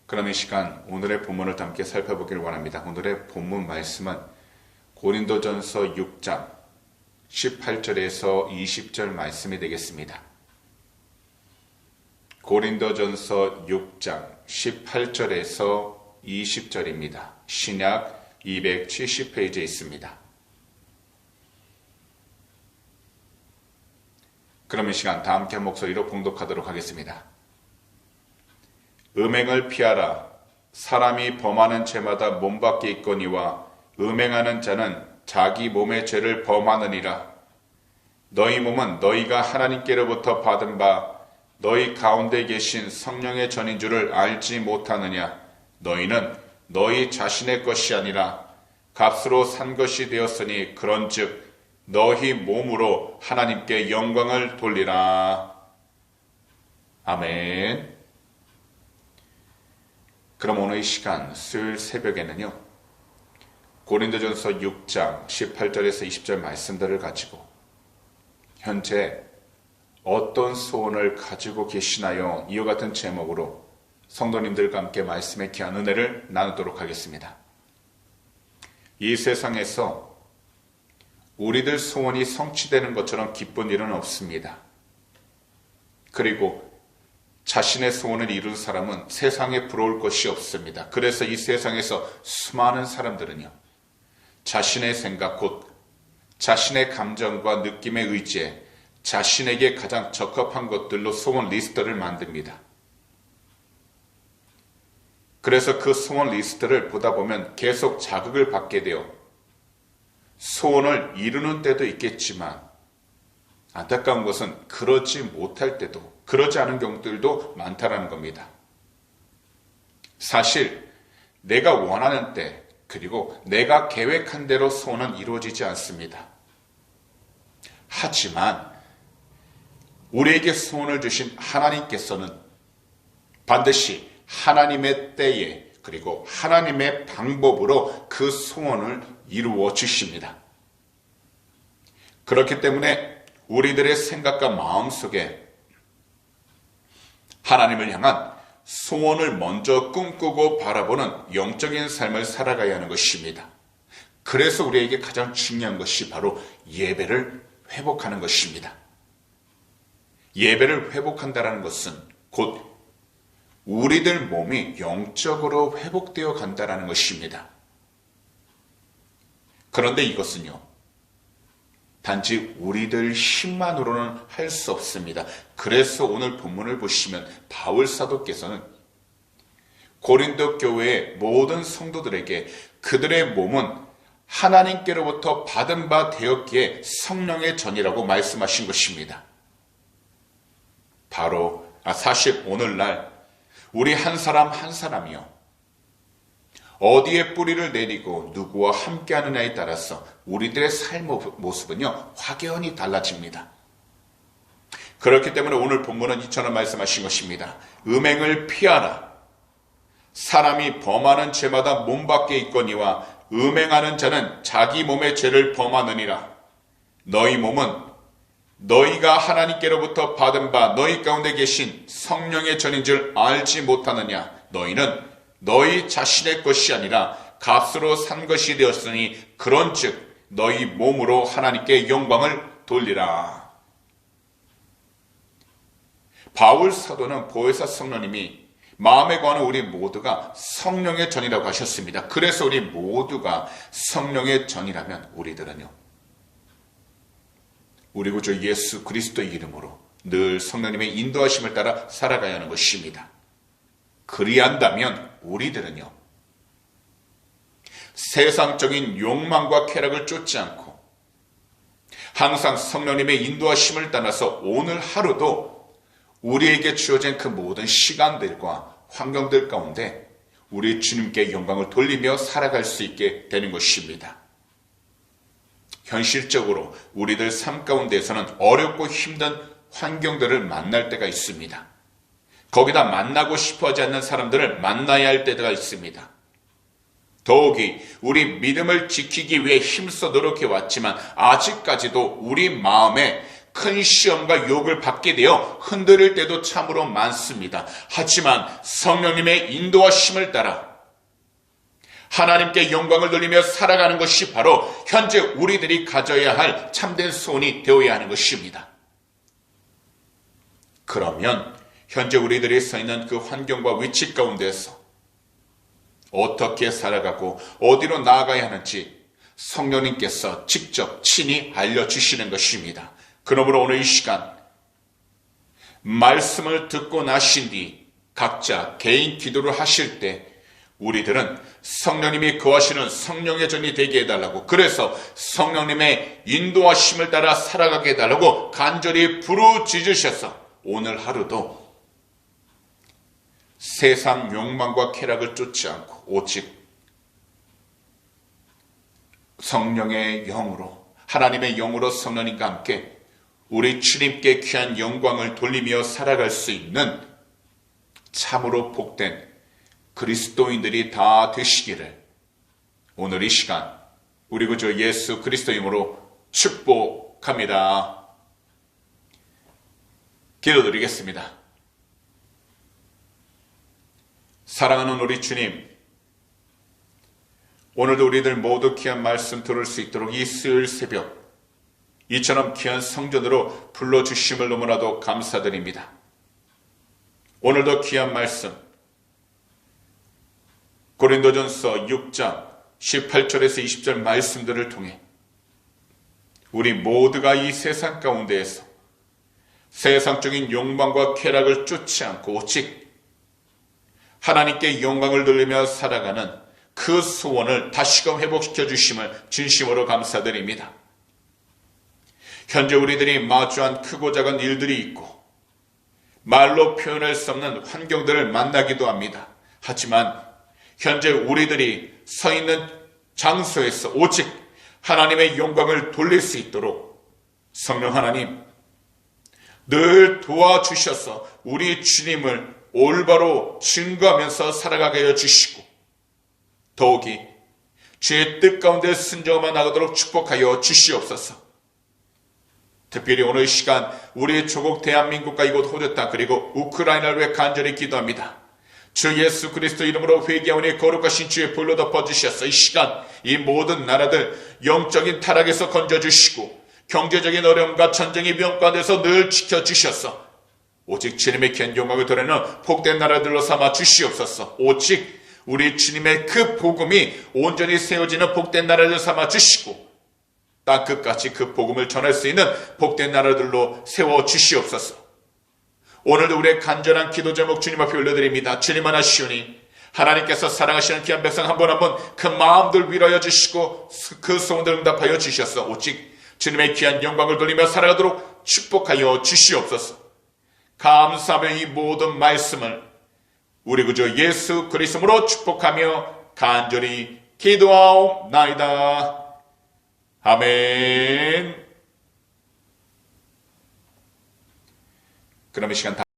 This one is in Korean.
그럼 이 시간 오늘의 본문을 함께 살펴보기를 원합니다. 오늘의 본문 말씀은 고린도전서 6장 18절에서 20절 말씀이 되겠습니다. 고린도전서 6장 18절에서 20절입니다. 신약 270페이지에 있습니다. 그럼 이 시간 다 함께 한 목소리로 봉독하도록 하겠습니다. 음행을 피하라. 사람이 범하는 죄마다 몸 밖에 있거니와 음행하는 자는 자기 몸의 죄를 범하느니라. 너희 몸은 너희가 하나님께로부터 받은 바 너희 가운데 계신 성령의 전인 줄을 알지 못하느냐. 너희는 너희 자신의 것이 아니라 값으로 산 것이 되었으니 그런즉 너희 몸으로 하나님께 영광을 돌리라. 아멘. 그럼 오늘 이 시간 수요일 새벽에는요, 고린도전서 6장 18절에서 20절 말씀들을 가지고 현재 어떤 소원을 가지고 계시나요? 이와 같은 제목으로 성도님들과 함께 말씀의 귀한 은혜를 나누도록 하겠습니다. 이 세상에서 우리들 소원이 성취되는 것처럼 기쁜 일은 없습니다. 그리고 자신의 소원을 이룬 사람은 세상에 부러울 것이 없습니다. 그래서 이 세상에서 수많은 사람들은요, 자신의 생각, 곧 자신의 감정과 느낌에 의지해 자신에게 가장 적합한 것들로 소원 리스트를 만듭니다. 그래서 그 소원 리스트를 보다 보면 계속 자극을 받게 되어 소원을 이루는 때도 있겠지만 안타까운 것은 그러지 못할 때도, 그러지 않은 경우들도 많다라는 겁니다. 사실 내가 원하는 때, 그리고 내가 계획한 대로 소원은 이루어지지 않습니다. 하지만 우리에게 소원을 주신 하나님께서는 반드시 하나님의 때에, 그리고 하나님의 방법으로 그 소원을 이루어 주십니다. 그렇기 때문에 우리들의 생각과 마음 속에 하나님을 향한 소원을 먼저 꿈꾸고 바라보는 영적인 삶을 살아가야 하는 것입니다. 그래서 우리에게 가장 중요한 것이 바로 예배를 회복하는 것입니다. 예배를 회복한다는 것은 곧 우리들 몸이 영적으로 회복되어 간다는 것입니다. 그런데 이것은요, 단지 우리들 힘만으로는 할 수 없습니다. 그래서 오늘 본문을 보시면 바울 사도께서는 고린도 교회의 모든 성도들에게 그들의 몸은 하나님께로부터 받은 바 되었기에 성령의 전이라고 말씀하신 것입니다. 바로 사실 오늘날 우리 한 사람 한 사람이요, 어디에 뿌리를 내리고 누구와 함께하느냐에 따라서 우리들의 삶의 모습은요, 확연히 달라집니다. 그렇기 때문에 오늘 본문은 이처럼 말씀하신 것입니다. 음행을 피하라. 사람이 범하는 죄마다 몸 밖에 있거니와 음행하는 자는 자기 몸의 죄를 범하느니라. 너희 몸은 너희가 하나님께로부터 받은 바 너희 가운데 계신 성령의 전인 줄 알지 못하느냐. 너희는 너희 자신의 것이 아니라 값으로 산 것이 되었으니 그런즉 너희 몸으로 하나님께 영광을 돌리라. 바울 사도는 보혜사 성령님이 마음에 거하는 우리 모두가 성령의 전이라고 하셨습니다. 그래서 우리 모두가 성령의 전이라면 우리들은요, 우리 구주 예수 그리스도의 이름으로 늘 성령님의 인도하심을 따라 살아가야 하는 것입니다. 그리한다면 우리들은요, 세상적인 욕망과 쾌락을 쫓지 않고 항상 성령님의 인도하심을 따라서 오늘 하루도 우리에게 주어진 그 모든 시간들과 환경들 가운데 우리 주님께 영광을 돌리며 살아갈 수 있게 되는 것입니다. 현실적으로 우리들 삶 가운데에서는 어렵고 힘든 환경들을 만날 때가 있습니다. 거기다 만나고 싶어하지 않는 사람들을 만나야 할 때가 있습니다. 더욱이 우리 믿음을 지키기 위해 힘써 노력해 왔지만 아직까지도 우리 마음에 큰 시험과 유혹을 받게 되어 흔들릴 때도 참으로 많습니다. 하지만 성령님의 인도하심을 따라 하나님께 영광을 돌리며 살아가는 것이 바로 현재 우리들이 가져야 할 참된 소원이 되어야 하는 것입니다. 그러면 현재 우리들이 서 있는 그 환경과 위치 가운데서 어떻게 살아가고 어디로 나아가야 하는지 성령님께서 직접 친히 알려주시는 것입니다. 그러므로 오늘 이 시간 말씀을 듣고 나신 뒤 각자 개인 기도를 하실 때 우리들은 성령님이 거하시는 성령의 전이 되게 해달라고, 그래서 성령님의 인도하심을 따라 살아가게 해달라고 간절히 부르짖으셔서 오늘 하루도 세상 욕망과 쾌락을 쫓지 않고 오직 성령의 영으로, 하나님의 영으로 성령님과 함께 우리 주님께 귀한 영광을 돌리며 살아갈 수 있는 참으로 복된 그리스도인들이 다 되시기를 오늘 이 시간 우리 구주 예수 그리스도 이름으로 축복합니다. 기도드리겠습니다. 사랑하는 우리 주님, 오늘도 우리들 모두 귀한 말씀 들을 수 있도록 이 수요일 새벽 이처럼 귀한 성전으로 불러주심을 너무나도 감사드립니다. 오늘도 귀한 말씀 고린도전서 6장 18절에서 20절 말씀들을 통해 우리 모두가 이 세상 가운데에서 세상적인 욕망과 쾌락을 쫓지 않고 오직 하나님께 영광을 돌리며 살아가는 그 소원을 다시금 회복시켜 주심을 진심으로 감사드립니다. 현재 우리들이 마주한 크고 작은 일들이 있고 말로 표현할 수 없는 환경들을 만나기도 합니다. 하지만 현재 우리들이 서 있는 장소에서 오직 하나님의 영광을 돌릴 수 있도록 성령 하나님 늘 도와주셔서 우리 주님을 올바로 증거하면서 살아가게 해주시고 더욱이 주의 뜻 가운데 순종하며 나가도록 축복하여 주시옵소서. 특별히 오늘 시간 우리 조국 대한민국과 이곳 호주 땅 그리고 우크라이나를 위해 간절히 기도합니다. 주 예수 그리스도 이름으로 회개하오니 거룩하신 주의 불로 덮어주셔서 이 시간 이 모든 나라들 영적인 타락에서 건져주시고 경제적인 어려움과 전쟁의 병가에서 늘 지켜주셔서 오직 주님의 귀한 영광을 드러내는 복된 나라들로 삼아 주시옵소서. 오직 우리 주님의 그 복음이 온전히 세워지는 복된 나라를 삼아 주시고 땅끝까지 그 복음을 전할 수 있는 복된 나라들로 세워 주시옵소서. 오늘도 우리의 간절한 기도 제목 주님 앞에 올려드립니다. 주님 하나시오니 하나님께서 사랑하시는 귀한 백성 한 번 한 번 그 마음들 위로하여 주시고 그 소원들 응답하여 주셔서 오직 주님의 귀한 영광을 돌리며 살아가도록 축복하여 주시옵소서. 감사하며 이 모든 말씀을 우리 구주 예수 그리스도로 축복하며 간절히 기도하옵나이다. 아멘. 그럼 이 시간